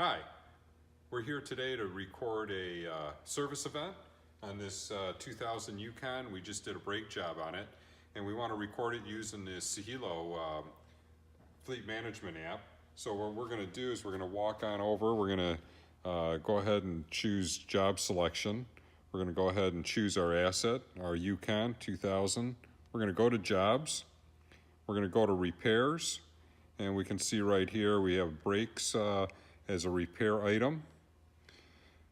Hi, we're here today to record a service event on this 2000 Yukon. We just did a brake job on it, and we want to record it using the Sigilo Fleet Management app. So what we're going to do is we're going to walk on over. We're going to go ahead and choose job selection. We're going to go ahead and choose our asset, our Yukon 2000. We're going to go to jobs. We're going to go to repairs, and we can see right here we have brakes as a repair item.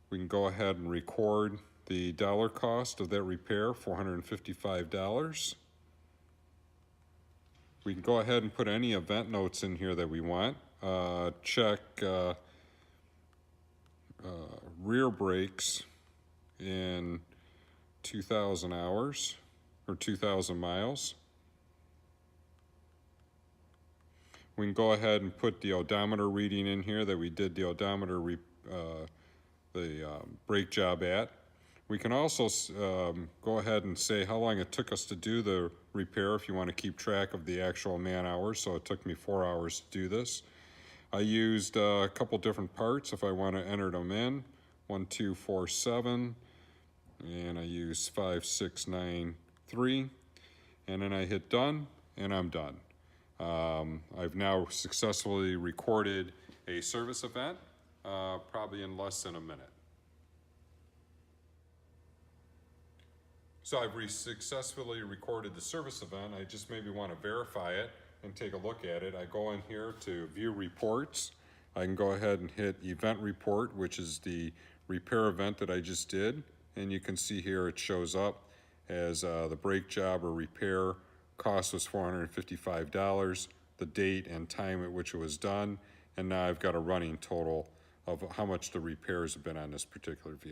We can go ahead and record the dollar cost of that repair, $455. We can go ahead and put any event notes in here that we want. Check rear brakes in 2,000 hours or 2,000 miles. We can go ahead and put the odometer reading in here that we did the odometer brake job at. We can also go ahead and say how long it took us to do the repair if you want to keep track of the actual man hours. So it took me 4 hours to do this. I used a couple different parts if I want to enter them in. 1, 2, 4, 7, and I use 5, 6, 9, 3, and then I hit done, and I'm done. I've now successfully recorded a service event, probably in less than a minute. So I've successfully recorded the service event. I just maybe want to verify it and take a look at it. I go in here to view reports. I can go ahead and hit event report, which is the repair event that I just did. And you can see here it shows up as the brake job or repair cost was $455, the date and time at which it was done, and now I've got a running total of how much the repairs have been on this particular vehicle.